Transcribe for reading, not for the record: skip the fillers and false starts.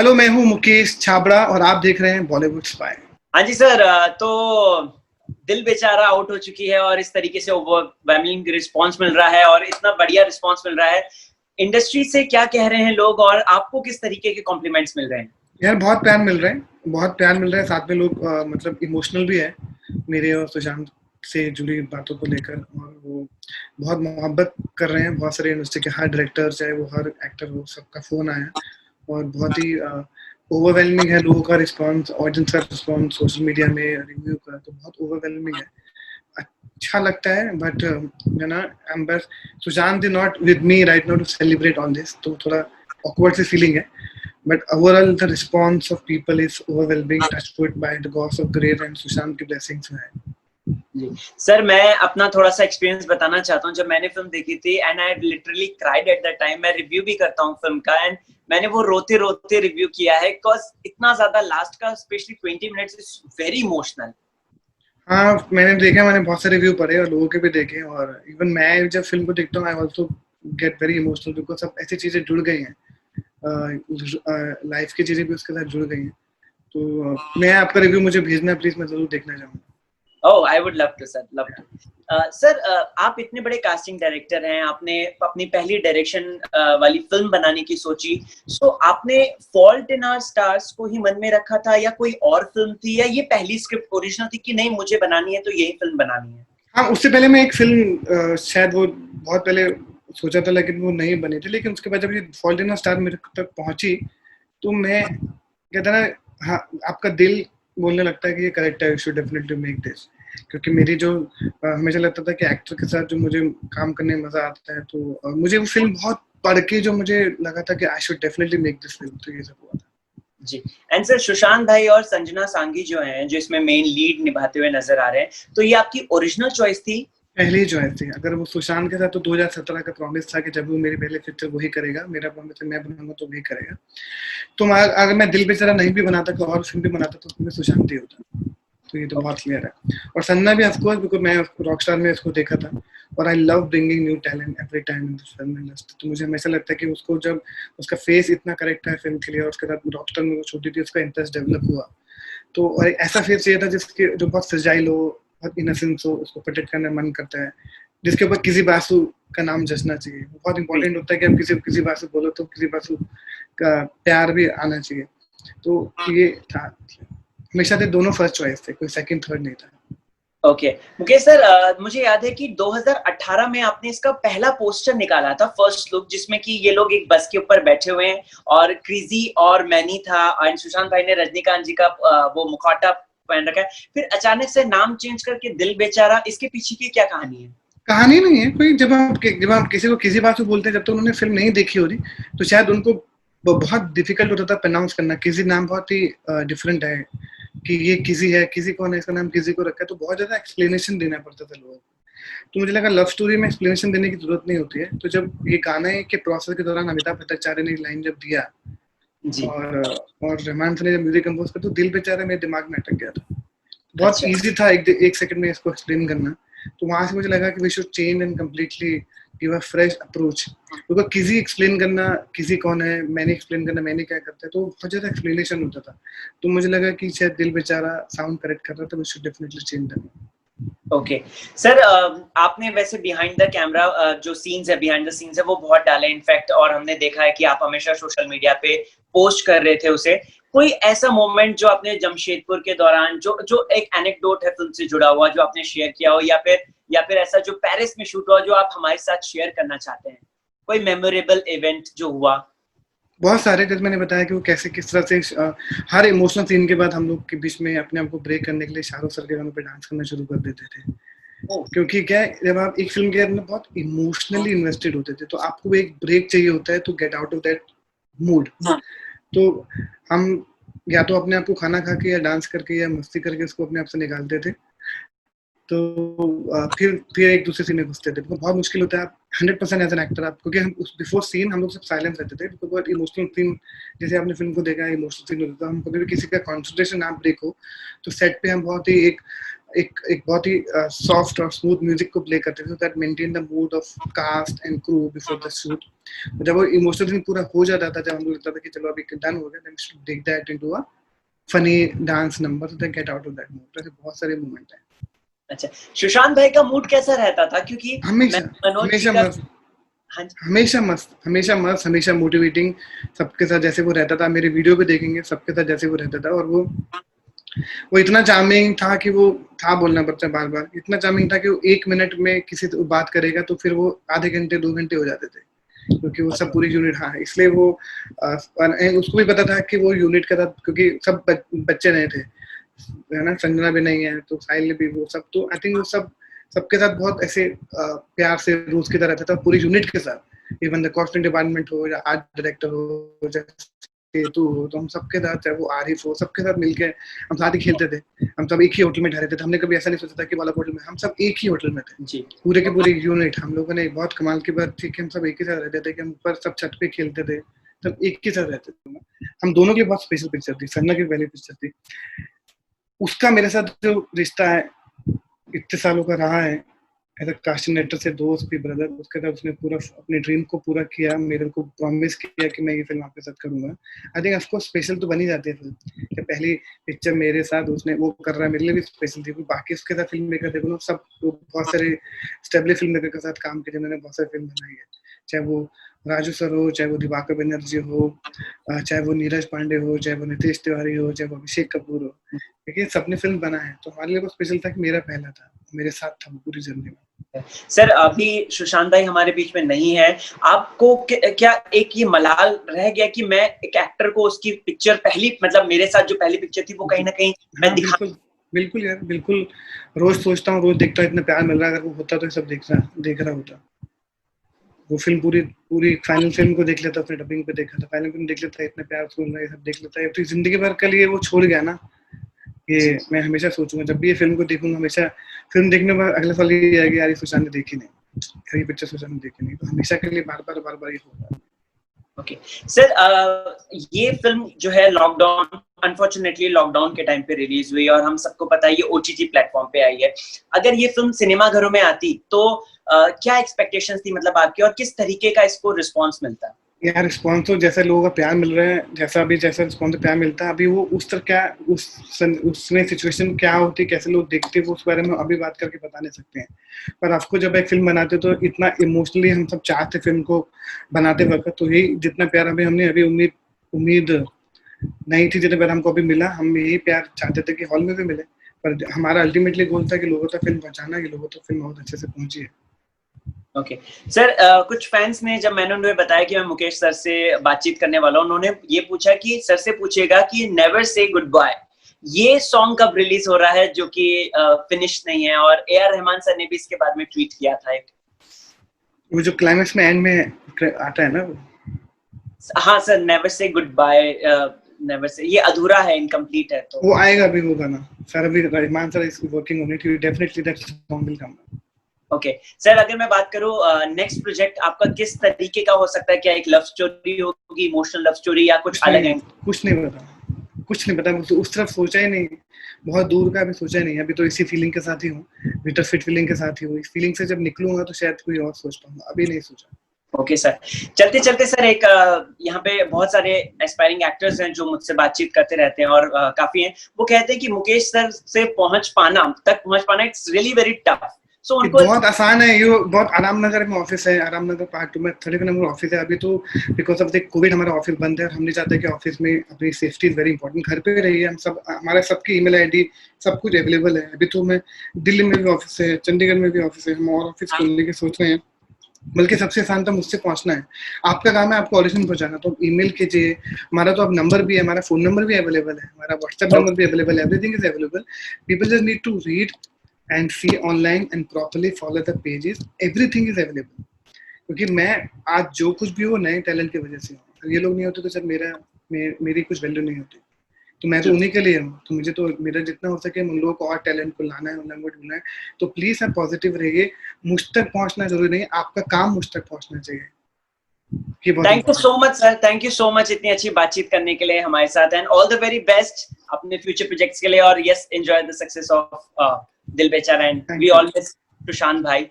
Hello, मैं हूँ मुकेश छाबड़ा और आप देख रहे हैं बॉलीवुड स्पाई। हाँ जी सर। तो दिल बेचारा आउट हो चुकी है और इस तरीके से ओवरवेलमिंग रिस्पांस मिल रहा है और इतना बढ़िया रिस्पांस मिल रहा है। इंडस्ट्री से क्या कह रहे हैं लोग और आपको किस तरीके के कॉम्प्लीमेंट्स मिल रहे हैं? यार बहुत प्यार मिल रहा है, बहुत प्यार मिल रहा है। साथ में लोग मतलब इमोशनल भी है मेरे और सुशांत से जुड़ी बातों को लेकर, और वो बहुत मोहब्बत कर रहे हैं। बहुत सारे इंडस्ट्री के हर डायरेक्टर, चाहे वो हर एक्टर हो, सबका फ़ोन आया और बहुत ही ओवरवेलमिंग है लोगों का रिस्पॉन्स, ऑडियंस का रिस्पॉन्स सोशल मीडिया में, रिव्यू का, तो बहुत ओवरवेलमिंग है। अच्छा लगता है, but you know I am बस Sushant is not with me right now to celebrate on this, तो थोड़ा awkward सी फीलिंग है। But overall, the response of people is overwhelming, touched wood by the gods of grace and Sushant की blessings है। जी sir, मैं अपना थोड़ा सा एक्सपीरियंस बताना चाहता हूँ। जब मैंने फिल्म देखी थी and I literally cried at that time. मैं रिव्यू भी करता हूँ फिल्म का एंड मैंने वो रोते रोते रिव्यू किया है बिकॉज इतना ज्यादा लास्ट का specially 20 minutes is very emotional. हाँ, मैंने देखा, मैंने बहुत सारे रिव्यू पढ़े और लोगों के भी देखे, और इवन मैं जब फिल्म को देखता हूँ I also get very emotional because सब ऐसी चीजें जुड़ गई हैं, लाइफ की चीजें भी उसके साथ जुड़ गई हैं। तो मैं आपका रिव्यू मुझे भेजना प्लीज, मैं जरूर देखना चाहूँगा। Oh, I would love to, sir. Love to. Sir, आप इतने बड़े कास्टिंग डायरेक्टर हैं, आपने अपनी पहली डायरेक्शन वाली फिल्म बनाने की सोची। सो आपने फॉल्ट इन आवर स्टार्स को ही मन में रखा था या कोई और फिल्म थी, या ये पहली स्क्रिप्ट ओरिजिनल थी कि नहीं मुझे बनानी है तो यही फिल्म बनानी है? हाँ, उससे पहले मैं एक फिल्म शायद वो बहुत पहले सोचा था, लेकिन वो नहीं बनी थी। लेकिन उसके बाद जब ये फॉल्ट इन स्टार मेरे तक पहुंची, तो मैं कहता ना, हाँ, आपका दिल बोलने लगता है कि ये करेक्ट है, you should definitely make this. क्योंकि मेरी जो हमेशा लगता था कि एक्टर के साथ जो मुझे काम करने में मजा आता है, तो मुझे वो फिल्म बहुत पढ़ के जो मुझे लगा था कि I should definitely make this film, तो ये सब हुआ था। जी। एंड सर, सुशांत भाई और संजना सांगी जो हैं, जो इसमें मेन लीड निभाते हुए नजर आ रहे हैं, तो ये आपकी ओरिजिनल चॉइस थी? पहली चॉइस थी। अगर वो सुशांत के साथ, तो 2017 का प्रॉमिस था कि जब वो मेरी पहले पिक्चर वही करेगा, मेरा प्रॉमिस है मैं बनाऊंगा तो वही करेगा। तो अगर मैं दिल बेचारा नहीं भी बनाता तो और फिल्म भी बनाता तो उसमें सुशांत ही होता। तो ये तो बहुत क्लियर है। और संजना भी ऑफकोर्स, बिकॉज मैं रॉकस्टार में इसको देखा था और I love bringing new talent every time in this film industry. तो मुझे हमेशा लगता है कि उसको जब उसका फेस इतना करेक्ट है फिल्म के लिए, और उसके साथ रॉकस्टार में वो छोटी थी, उसका इंटरेस्ट डेवलप हुआ, तो और एक ऐसा फेस चाहिए था जिसके जो बहुत फ्रेजाइल हो, बहुत इनोसेंस हो, उसको प्रोटेक्ट करने मन करता है, जिसके ऊपर किसी बासु का नाम जचना चाहिए। बहुत इंपॉर्टेंट होता है कि आप किसी बासु बोलो तो किसी बासु का प्यार भी आना चाहिए। तो ये था, हमेशा से दोनों फर्स्ट चॉइस थे, कोई सेकंड थर्ड नहीं था। ओके मुकेश सर, मुझे याद है कि 2018 में आपने इसका पहला पोस्टर निकाला था, फर्स्ट लुक, जिसमें कि ये लोग एक बस के ऊपर बैठे हुए हैं और क्रीजी और मैनी था एंड सुशांत भाई ने रजनीकांत जी का वो मुखौटा पहन रखा है। फिर अचानक से नाम चेंज करके दिल बेचारा, इसके पीछे की क्या कहानी है? कहानी नहीं है कोई। जब आप किसी को किसी बात से बोलते हैं, जब तक उन्होंने फिल्म नहीं देखी होती, तो शायद उनको बहुत डिफिकल्ट होता था प्रोनाउंस करना। किसी नाम बहुत ही डिफरेंट है कि ये किसी है, किसी कौन है, इसका नाम किसी को रखा है, तो बहुत ज्यादा एक्सप्लेनेशन देना पड़ता था लोगों को। तो मुझे लगा लव स्टोरी में एक्सप्लेनेशन देने की जरूरत नहीं होती है। तो जब ये गाने के प्रोसेस के दौरान अमिताभ भट्टाचार्य ने लाइन जब दिया जी। और रहमान सर ने जब म्यूजिक कंपोज कर, तो दिल बेचारा मेरे दिमाग में अटक गया था। बहुत अच्छा। इजी था एक सेकंड में इसको एक्सप्लेन करना। तो वहां से मुझे लगा कि we should change and completely give a fresh approach. क्योंकि किसी एक्सप्लेन करना, किसी कौन है, मैंने एक्सप्लेन करना, मैंने क्या करता है, तो बहुत ज्यादा एक्सप्लेनेशन होता था। तो मुझे लगा कि शायद दिल बेचारा साउंड करेक्ट कर रहा था, we should definitely change that. Okay sir, आपने वैसे बिहाइंड द कैमरा जो सीन्स है, बिहाइंड द सीन्स है, वो बहुत डाले इनफैक्ट, और हमने देखा है कि आप हमेशा सोशल मीडिया पे पोस्ट कर रहे थे उसे। कोई ऐसा मोमेंट जो आपने जमशेदपुर के दौरान, जो जो एक एनेक्डोट है फिल्म से जुड़ा हुआ, जो आपने शेयर किया हो, या फिर ऐसा जो पेरिस में शूट हुआ जो आप हमारे साथ शेयर करना चाहते हैं? कोई मेमोरेबल इवेंट जो हुआ? बहुत सारे, जैसे मैंने बताया कि वो कैसे किस तरह से हर इमोशनल सीन के बाद हम लोग के बीच में अपने आप को ब्रेक करने के लिए शाहरुख सर के गानों पे डांस करना शुरू कर देते थे। क्योंकि क्या है, जब आप एक फिल्म के अंदर बहुत इमोशनली इन्वेस्टेड होते थे, तो आपको एक ब्रेक चाहिए होता है to get out of that mood. तो हम या तो अपने आप को खाना खा के या डांस करके या मस्ती करके उसको अपने आप से निकालते थे। तो फिर एक दूसरे सीन में घुसते थे। बहुत मुश्किल होता है, आप 100% एज एन एक्टर आप, क्योंकि हम बिफोर सीन हम लोग सब साइलेंस रहते थे। तो बहुत इमोशनल सीन, जैसे आपने फिल्म को देखा है, इमोशनल सीन होता था, हम कभी भी किसी का कंसंट्रेशन ना ब्रेक हो, तो सेट पे हम बहुत ही एक एक बहुत ही सॉफ्ट और स्मूथ म्यूजिक को प्ले करते थे, that maintain the mood of cast and crew before the shoot. जब वो इमोशनल सीन पूरा हो जाता था, जब हम लोग लगता था कि चलो अभी डन हो गया, then we should take that into a funny dance number to get out of that mood. ऐसे बहुत सारे मोमेंट हैं। अच्छा, सुशांत भाई का मूड कैसा रहता था? क्योंकि हमेशा मनोज जी हमेशा का मस्त, हमेशा मस्त, हमेशा मस्त, हमेशा मोटिवेटिंग। सबके साथ जैसे वो रहता था, मेरे वीडियो पे देखेंगे सबके साथ जैसे वो रहता था, और वो इतना चार्मिंग था कि वो था बोलना पड़ता है बार बार, इतना चार्मिंग था कि वो 1 मिनट में किसी से बात करेगा तो फिर वो आधे घंटे 2 घंटे हो जाते थे, क्योंकि वो सब पूरी यूनिट, हाँ इसलिए वो उसको भी पता था कि वो यूनिट का था, क्योंकि सब बच्चे नहीं थे, है ना, संजना भी नहीं है तो साहिल भी, वो सब, तो आई थिंक वो सब सबके साथ बहुत ऐसे प्यार से रूस की तरह रहता था पूरी यूनिट के साथ। इवन द कॉस्ट्यूम डिपार्टमेंट हो या आर्ट डायरेक्टर हो, जैसे तू हो, तो हम सबके साथ, चाहे वो आरिफ हो, सबके साथ मिलके हम साथ ही खेलते थे। हम सब एक ही होटल में ठहरे थे, हमने कभी ऐसा नहीं सोचा था कि वाला होटल में, हम सब एक ही होटल में थे जी, पूरे के पूरे यूनिट। हम लोगों ने बहुत कमाल की बात थी कि हम सब एक ही साथ रहते थे, कि हम ऊपर सब छत पे खेलते थे, सब एक ही साथ रहते थे। हम दोनों की बहुत स्पेशल पिक्चर थी, सन्ना की पहली पिक्चर थी। उसका मेरे साथ जो रिश्ता है इतने सालों का रहा है, एज अ कास्टिंग डायरेक्टर से दोस्त भी, ब्रदर, उसके साथ उसने पूरा अपने ड्रीम को पूरा किया, मेरे को प्रॉमिस किया कि मैं ये फिल्म आपके साथ करूंगा। आई थिंक ऑफकोर्स स्पेशल तो बनी जाती है फिल्म कि पहली पिक्चर मेरे साथ उसने वो कर रहा है, मेरे लिए भी स्पेशल थी। बाकी उसके साथ फिल्म मेकर देखो ना, सब बहुत सारे स्टेबल फिल्म मेकर के साथ काम किया जिन्होंने बहुत सारी फिल्म बनाई है, चाहे वो राजू सर हो, चाहे वो दिवाकर बनर्जी हो, चाहे वो नीरज पांडे हो, चाहे वो नितेश तिवारी हो, चाहे वो अभिषेक कपूर हो, देखिए सबने फिल्म बनाया है, तो हमारे लिए वो स्पेशल था कि मेरा पहला था, मेरे साथ था पूरी जर्नी में। सर अभी सुशांत भाई हमारे बीच में नहीं है, आपको क्या एक ये मलाल रह गया कि मैं एक एक्टर को उसकी पिक्चर पहली, मतलब मेरे साथ जो पहली पिक्चर थी वो कहीं ना कहीं मैं दिखा। बिल्कुल बिल्कुल यार, बिल्कुल। रोज सोचता हूँ, रोज देखता हूँ, इतना प्यार मिल रहा है, अगर वो होता तो सब देख रहा होता। वो फिल्म पूरी पूरी फाइनल फिल्म को देख लेता, अपने डबिंग पे देखा था, फाइनल फिल्म देख लेता, इतना प्यार सुन रहा है, सब देख लेता है, तो जिंदगी भर के लिए वो छोड़ गया ना। ये मैं हमेशा सोचूंगा, जब भी ये फिल्म को देखूंगा, हमेशा फिल्म देखने में अगले साल ये आएगी, यार ये सुशांत ने देखी नहीं, ये पिक्चर सुशांत ने देखी नहीं, तो हमेशा के लिए बार बार ये होगा। ओके सर, ये फिल्म जो है लॉकडाउन, अनफॉर्चुनेटली लॉकडाउन के टाइम पे रिलीज हुई और हम सबको पता है ये ओटीटी प्लेटफॉर्म पे आई है। अगर ये फिल्म सिनेमा घरों में आती तो क्या एक्सपेक्टेशंस थी मतलब आपकी, और किस तरीके का इसको रिस्पांस मिलता? यार रिस्पॉन्स तो जैसा लोगों का प्यार मिल रहा है, जैसा रिस्पॉन्स प्यार मिलता है, अभी वो उस तरह क्या उसमें सिचुएशन क्या होती, कैसे लोग देखते वो उस बारे में अभी बात करके बता नहीं सकते हैं। पर आपको जब एक फिल्म बनाते तो इतना इमोशनली हम सब चाहते फिल्म को बनाते वक्त, तो यही जितना प्यार हमने अभी उम्मीद नहीं थी, जितना प्यार हमको अभी मिला, हम यही प्यार चाहते थे कि हॉल में भी मिले, पर हमारा अल्टीमेटली गोल था कि लोगों तक फिल्म पहुंचाना, कि लोगों तक फिल्म बहुत अच्छे से पहुंची है। ओके सर, कुछ फैंस ने, जब मैंने उन्हें बताया कि मैं मुकेश सर से बातचीत करने वाला हूं, उन्होंने ये पूछा कि सर से पूछेगा कि नेवर से गुड बाय ये सॉन्ग कब रिलीज हो रहा है, जो कि फिनिश नहीं है, और ए.आर. रहमान सर ने भी इसके बारे में ट्वीट किया था एक, वो जो क्लाइमेक्स में एंड में आता है ना, हाँ sir, never say goodbye, never say, ये अधूरा है, इनकम्प्लीट है, तो वो आएगा अभी, वो गाना सर, अभी Rahman sir is working on it, definitely that song will come. Okay sir, अगर मैं बात करूं नेक्स्ट प्रोजेक्ट आपका किस तरीके का हो सकता है? क्या एक लव स्टोरी होगी, इमोशनल लव स्टोरी, या कुछ अलग है? कुछ नहीं पता, मुझे उस तरफ सोचा ही नहीं, बहुत दूर का अभी सोचा ही नहीं, अभी तो इसी फीलिंग के साथ ही हूँ, बिटर फिट फीलिंग के साथ ही हूँ। इस फीलिंग से जब निकलूंगा तो शायद कोई और सोच पाऊंगा, अभी नहीं सोचा। ओके सर, चलते चलते सर, एक यहाँ पे बहुत सारे एस्पायरिंग एक्टर्स हैं जो मुझसे बातचीत करते रहते हैं और काफी हैं, वो कहते हैं कि मुकेश सर से पहुंच पाना इट्स रियली वेरी टफ, सो उनको बहुत आसान है, ये बहुत आराम नगर में ऑफिस है, आराम नगर पार्ट 2 में 30 नंबर ऑफिस है अभी, तो बिकॉज ऑफ द कोविड हमारा ऑफिस बंद है, और हम नहीं चाहते कि ऑफिस में अपनी सेफ्टी इज वेरी इंपॉर्टेंट, घर पे रहिए, हम सब, हमारा सबकी ईमेल आईडी सब कुछ अवेलेबल है। अभी तो मैं दिल्ली में भी ऑफिस है, चंडीगढ़ में भी ऑफिस है, हम और ऑफिस खोलने की सोच रहे हैं, बल्कि सबसे आसान तो मुझसे पहुंचना है, आपका काम है आपको ऑडिशन पहुंचाना, तो ईमेल कीजिए, हमारा तो अब नंबर भी है, हमारा फोन नंबर भी अवेलेबल है, हमारा व्हाट्सएप नंबर भी अवेलेबल है, everything is available, people just need to read and see online and properly follow the pages, everything is available, क्योंकि मैं आज जो कुछ भी हूँ नए टैलेंट की वजह से हूँ, अगर ये लोग नहीं होते तो सर मेरी कुछ वैल्यू नहीं होती, तो मैं तो उन्हीं के लिए हूँ, तो मुझे तो मेरा जितना हो सके उन लोगों को और टैलेंट को लाना है, उन लोगों को ढूंढना है, तो प्लीज आप पॉजिटिव रहिए, मुझ तक पहुँचना जरूरी नहीं है, आपका काम मुझ तक पहुँचना चाहिए। Thank you so much sir, thank you so much इतनी अच्छी बातचीत करने के लिए हमारे साथ, and all the very best अपने फ्यूचर प्रोजेक्ट्स के लिए, और yes enjoy the success of Dil Bechara and Thank we you. All miss Sushant भाई.